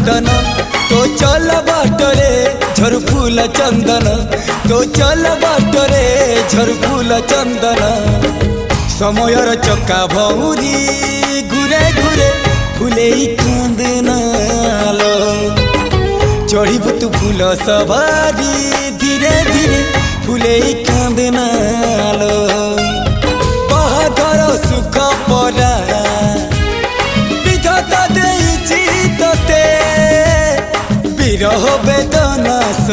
नंदन तो चल बाटरे झर फूल चंदन तो चल बाटरे झर फूल चंदन समयर चक्का भौरी घुरे घुरे फुले कांदनालो चढ़ीबु तू फूल सवारी धीरे धीरे फुले कांदनालो बाहादर सुख परा विधाता देइछि तोते विरह वेदना।